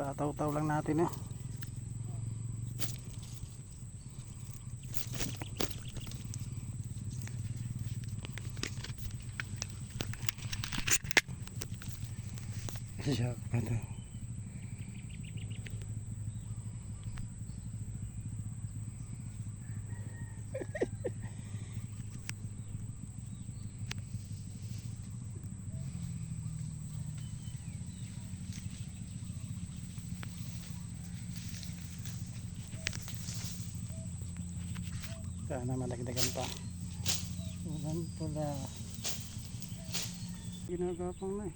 Tataw-taw lang natin, oh. Siya pa to. Sana malagdagan pa. Ulan pula. Ginagapang na eh.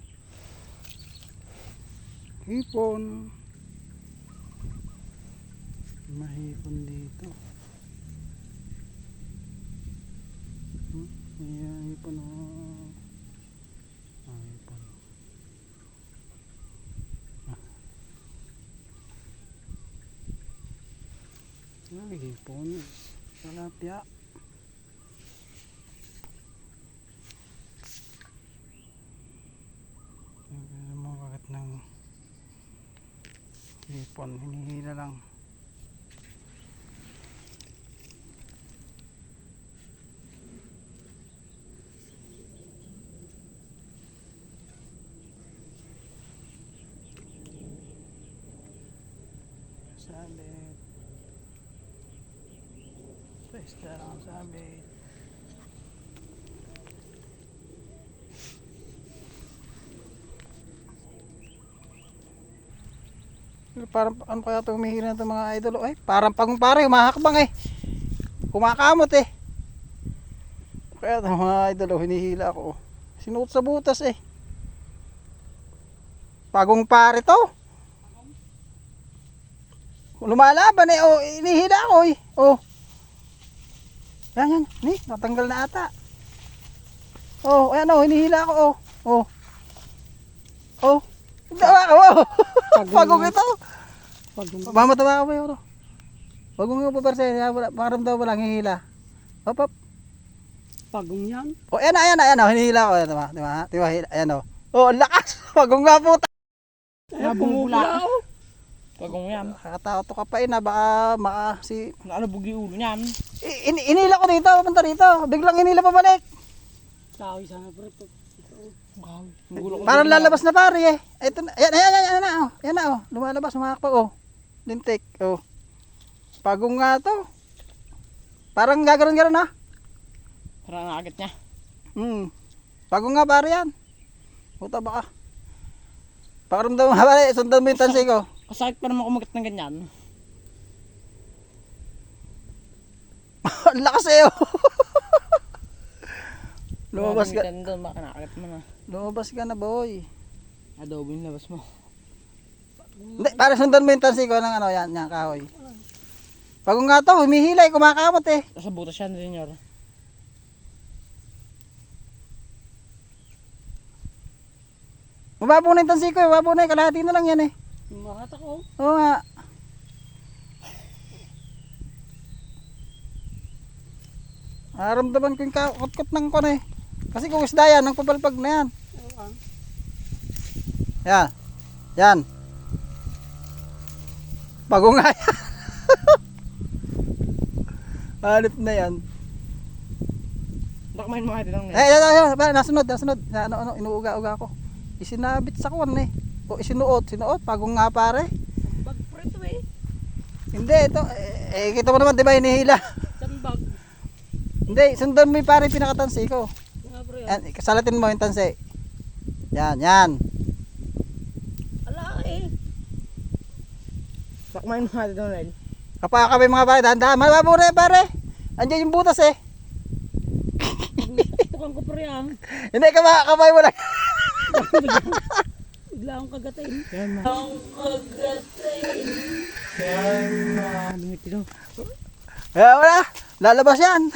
Hipon. Mahipon dito. May hipon, oh. Hipon. Ay, hipon. Salapya. Mga kagat ng hipon, hinihila lang. Sabit. Pesta lang sabit. Parang ano kaya ito humihila na ito mga idol? Ay, parang pagkumpare, humahakbang eh. Kumakamot eh. Kaya ito mga idol, hinihila ako. Sinuot sa butas eh. Pagong pare to. Lumalaban eh. Oh, hinihila ako eh. Oh. Yan. Ni, natanggal na ata. Oh, ayan oh, hinihila ako oh. Oh. Oh. Oh. Pagong ito. Mamatawa ka ba yun? Pagong yung paparse, makaramdaw mo lang hihila. Hop. Pagong yan. Oh, ayan, hinihila ko. Diba, ayan o. Oh, lakas! Pagong nga puta. Nabubula. Pagong yan. Kakatawa to kapain na, baka si... Nalabog yung ulo niyan. Inila ko dito, punta rito. Biglang inila pabalik. Kahoy sana pre. Parang lalabas na pare eh. Ito na, ayan na oh. Ayan na oh. Lumalabas, sumakpak oh. Lintik oh. Pagong nga to. Parang gagaron na. Parang nakagat niya. Pagong nga pare yan. Puta baka. Pakaramdam mo pare, sundan mo yung tansi ko. Kasakit pa naman kumagat ng ganyan. Ang lakas eh oh. Lumabas ka. Doon, baka nakagat mo na. Lumabas ka na boy. Adobo yung labas mo. Hindi, para sundan mo yung tansi ko ng ano, yan kahoy. Pagong nga to, humihila eh, kumakamot eh. Sa butas yan, senyor. Mababaw na yung tansi ko eh, mababaw na eh, kalahati na lang yan eh. Makata ko. Oo nga. Naramdaman ko yung kot-kot ng kon eh. Kasi kung isda yan, ang papalpag na yan. Yan. Pagong nga yan. Hanip na yan. Nakamain mo natin lang Yan. Nasunod. Inuuga-uga ko. Isinabit sa kwan eh. O isinuot. Pagong nga pare. Bag preto eh. Hindi, ito. Kita mo naman, di ba, hinihila. Saan bag? Hindi, sundan mo yung pare pinakatansi ko. Nga pre. Yan, kasalatin mo yung tansi. Yan. Ala eh. Nakamain mo natin lang. Kapakabay mga pare, dahan-dahan. Mababaw na yung pare. Andiyan yung butas eh. Tukang ko pre ah. Hindi, kamay mo lang. Bigla akong kagatain. Yan na. Yan na. Lumit ito. Wala, lalabas yan.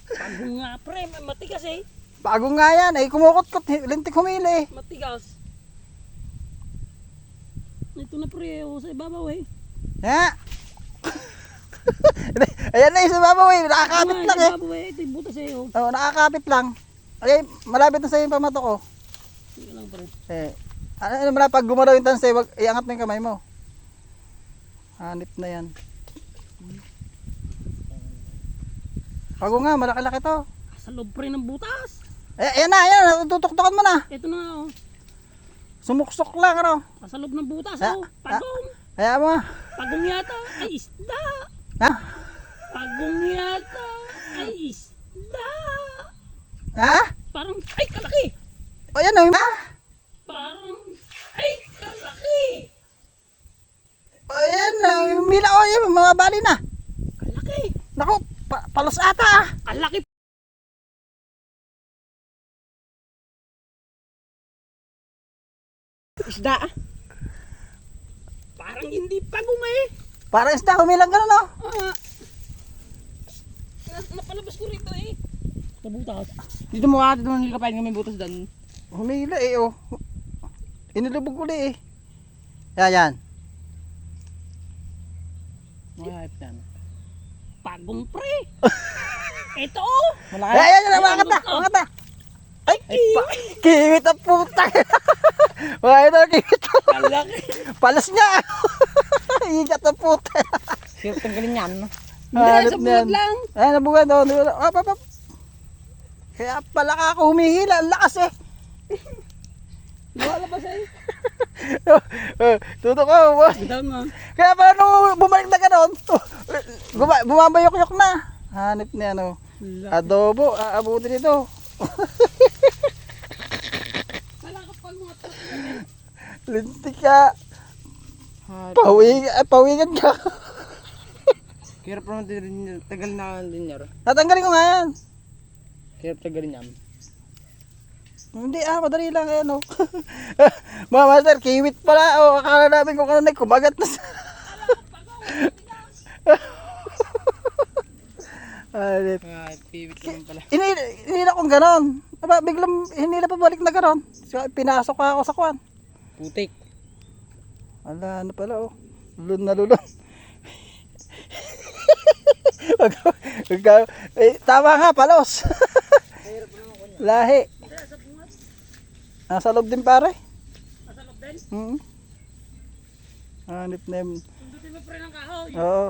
Pagong nga pre, matigas eh. Pagong nga yan, kumukot-kot, lintik humili eh. Matigas. Ito na pre, sa ibabaw eh. Ya. Ayan na yung sababaw eh, nakakapit lang eh. Ibabaw eh, ito yung butas eh. Oo, nakakapit lang. Okay, malapit na sa yung pamato ko. Sige lang pre. Ano naman na, pag gumalaw yung tanse, wag, iangat mo yung kamay mo. Hanip na yan. Pago nga, malaki-laki to. Sa loob pre ng butas. Ayan na, ayan. Tutok-tokan mo na. Ito na oh. Sumuksok lang, ano. Sa loob ng butas Ah, oh. Pagong. Kaya mo. Pagong yata. Ay isda. Ha? Pagong yata. Ay isda. Ha? Parang, ay kalaki. O yan, o. Parang, ay kalaki. O yan, mila o. Yan, mga bali na. Kalaki. Naku, palos ata ah. Kalaki. Isda. Parang hindi pagong eh. Parang isda, humilang ka na, no? Ah. Napalabas ko rito eh. Sa butas. Dito mo ka, dito mo nilikapain kami butas doon. Humila eh, oh. Inilubog uli eh. Yan. Malaki yan. Pagong pre. Ito oh. Malaki. Yan, umangat na, umangat na. Ay, kiwit ang puta. Wala ito, kiwit. Kalaki. Palos niya. Igat ang puta. Sir, tanggalin yan. Hindi, sa buhat lang. Ay, nabugan daw. Op. Kaya pala ka ako humihila. Ang lakas eh. Lumalabas eh. Tutok ko. Bitawan mo. Kaya pala nung bumalik na gano'n, bumabayok-yok na. Hanip niya, no. Adobo, aabutin ito. Kalakap pag mga to. Lintik ka. Pawigan ka. Hirap naman din, tagal na din niya. Natanggalin ko nga yan. Hirap tagalin niya. Hindi madali lang yan, oh. Mga master, kiwit pala. Oh, akala namin kung ano na, kumagat na sa... Hanip. Pivot naman pala. Inila kong ganon. Aba, biglang hinila pa balik na ganon. So, pinasok pa ako sa kwan. Putik. Ala, ano pala oh. Lulun na lulun. Tama nga, palos. Lahi. Nasa loob din pare. Nasa loob din. Hanip na yun. Sundutin mo pre ng kahoy. Oo.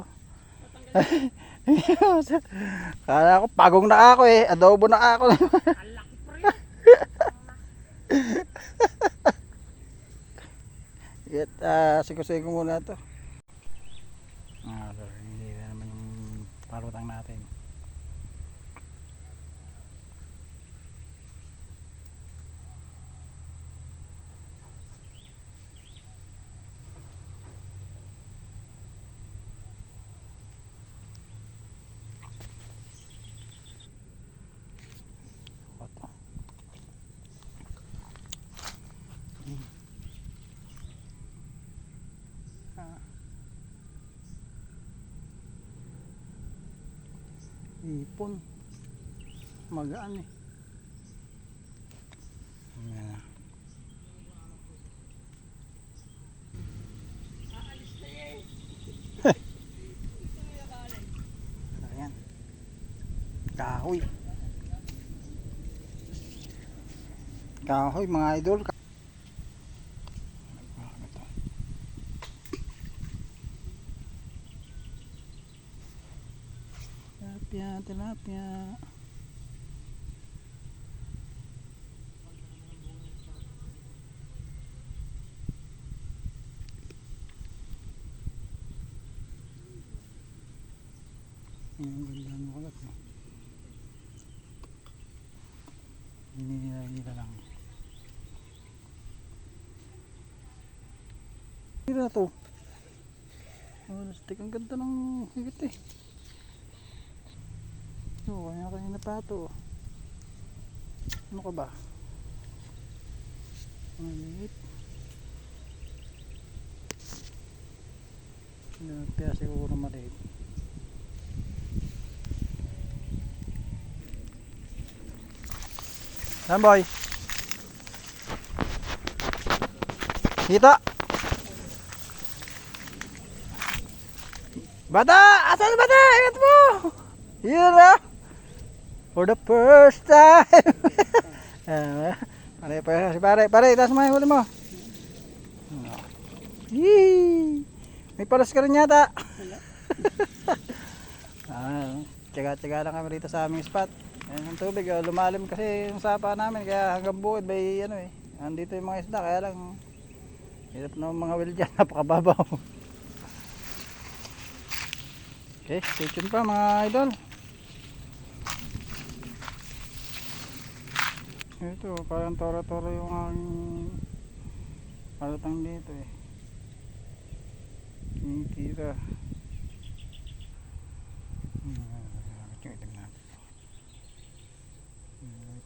Kala ko pagong na ako eh. Adobo na ako. Kalaki pre. Get, siko-siko muna ito. Hindi na naman yung parutang natin. Ipon. Magaan eh. Ayan. Ayan. Kahoy. Kahoy mga idol. Tilapia. Ang ganda ng kalat mo. Hinihila lang. Hira na to. Lastik, ang ganda ng higit eh. So, kanya pa ito. Ano ka ba? Maliit. Kaya siguro maliit. Saan boy? Dito! Bata! Asan bata? Ingat mo! Yun na! For the first time. Pare, si pare, taas mo yung huli mo. Yee! May palas ka rin yata. Tsaga-tsaga lang kami rito sa aming spot. Ayan ang tubig, lumalim kasi yung sapa namin kaya hanggang buod may ano eh. Andito yung mga isda kaya lang hirap na mga will dyan, napakababaw. Okay, stay tuned pa mga idol. Ito, parang toro-toro yung aking palatang dito eh. Kinikita.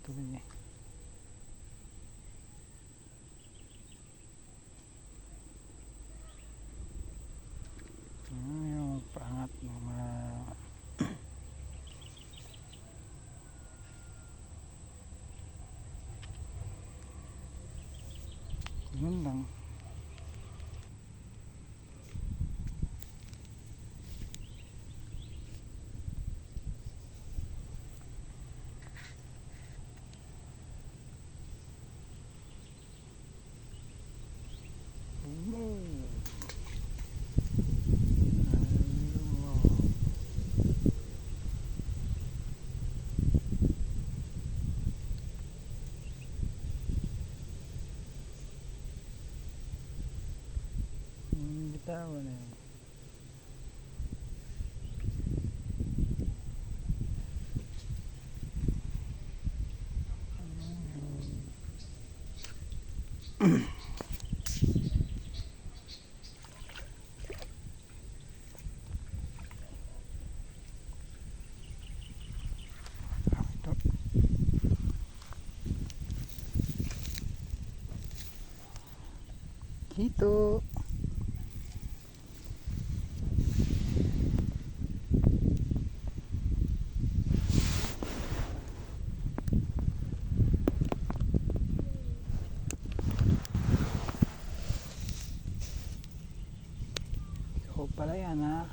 Ito rin eh. Yung pangat ng mga yun lang. Bitawan na yun. Hito. Ikaw pala yan ha.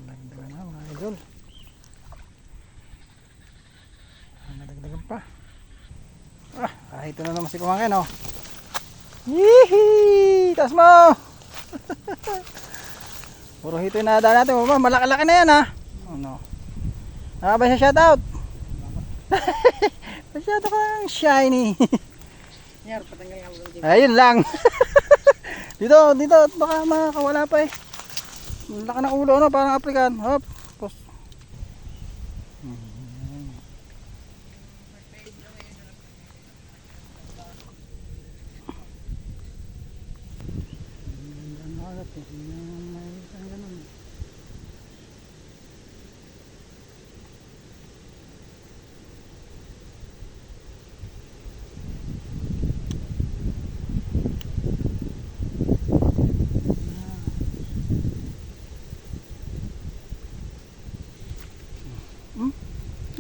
Nadagdagan na mga idol. Nadagdagan pa. Ito na naman si kumangkin oh. Yee! Taas mo! Puro hito yung nadaan natin. Malaki-laki na yan ha. Oh no. Nakabay sa shoutout. Masyado kang shiny. Yar, patanggal nga mo dito. Ayun lang. dito, baka makakawala pa eh. Laki ng ulo, no? Parang African. Hop. Pos.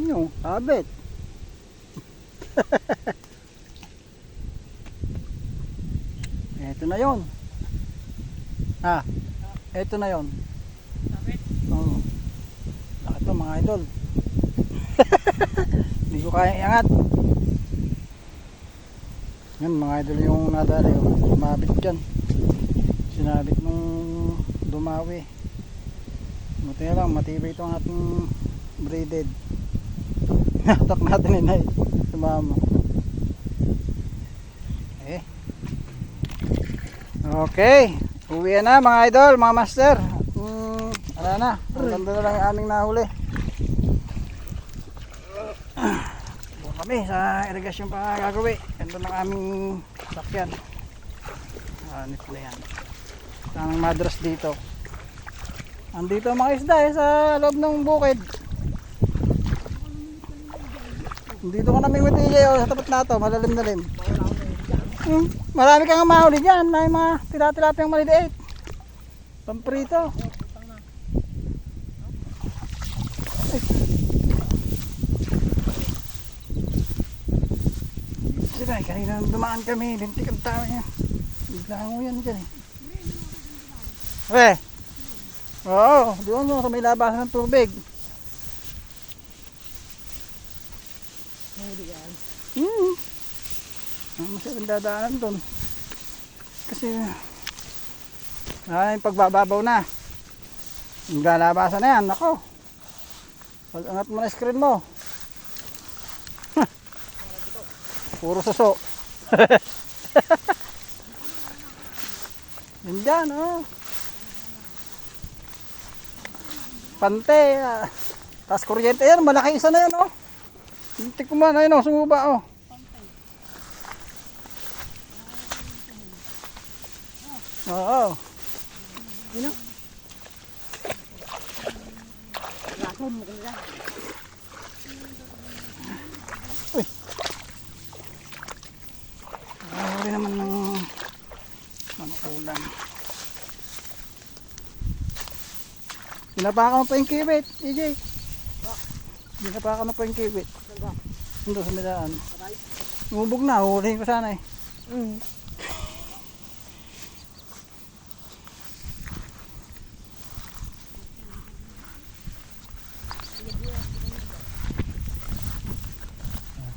Yung habit. Ito na yon. Ito na yon. Oo. Laki to mga idol. Hindi ko kaya iangat. Yan mga idol yung nadali. Sumabit dyan. Sinabit nung dumawi. Buti na lang matibay itong ating braided. Natak natin inay. Sumama. Okay. Uwi na mga idol, mga master. Ala na. Ang ganda na lang yung aming nahuli. Buwan kami sa irigasyon pa gagawin. Ganda ng aming sakyan. Nito na yan. Ang madras dito. Andito mga isda sa loob ng bukid. Dito ko namin sa tapat na to, malalim-lalim. Marami kang mahuli dyan, may mga tira-tilapyang maliliit. Pamprito. sila eh. Kanina dumaan kami, lintik ang tao niya. Biglango yan dyan eh. Oo, doon mo sa may labasan ng tubig. Masyadong dadaanan doon. Kasi yung pagbababaw na. Yung lalabasan na yan, ako. Pag angat mo na screen mo. Puro suso. Yan dyan, oh. Pante. Tapos kuryente yan, malaki isa na yan, oh. Hintik ko man, ayun, oh, sumuba, oh. Oo. Yun, oh. Uy. Huli naman ng ulam. Sinapakan mo pa yung kiwit, EJ. Sinapakan mo pa yung kiwit. Doon sa medaan. Umubog na, hulihin ko sana eh.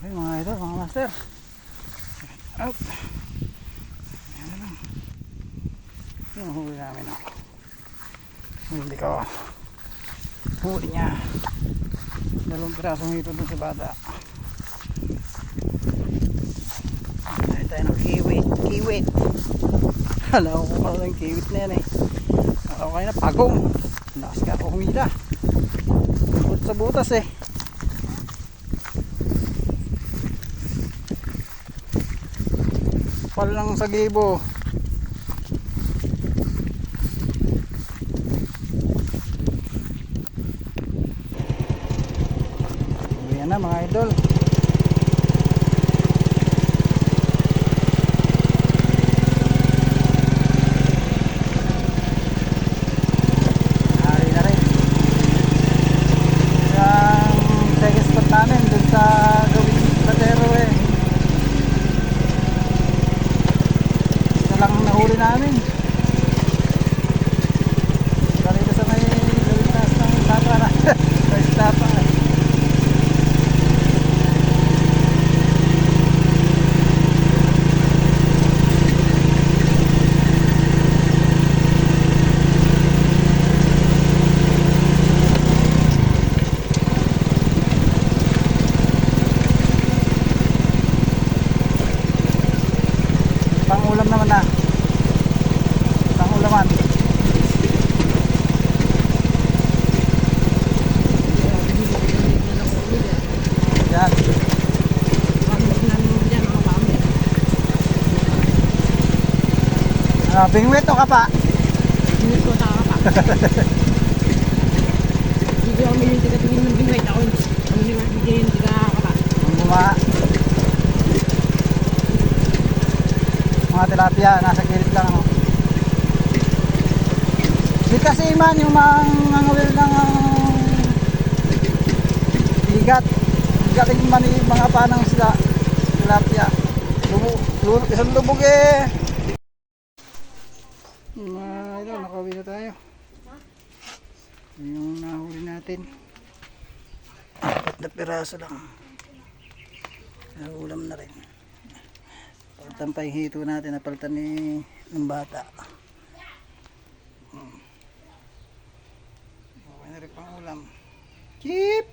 Okay mga idol, mga master. Out. Ayan na lang. Yung huli namin ako. Huli ko. Huli niya. Dalawang pirasong hito dun sa bata. Tayo tayo ng kiwit. Kiwit. Alam ko pala ng kiwit na yan eh. Okay na, pagong. Lakas ka ako humila. Bukod sa butas eh. Pal lang sa gibo. Ayan na mga idol. Hari na rin. Yung second spot namin dun sa gawing platero eh. Lang nahuli namin. Dito sa may gawing taas ng tapa na. First tapa. Pangulam naman na. Pangulaman. Yan. Bingwit o kapa? Bingwit ko sa kapa. Hindi ako may yung tigatingin ng bingwit. Ako yung bigay yung tiga kapa. Ang buma. Mga tilapia, nasa gilid lang ano. Di kasi man yung mangangawil ng bigat. Galing man yung mga panang sila tilapia. Isang lubog eh. Mga ito, nakauwi na tayo. Yung nahuli natin. 4 na piraso lang. Nahulam na rin. Paltan pa yung hito natin, napaltan ng bata. Okay na rin pang ulam. Keep!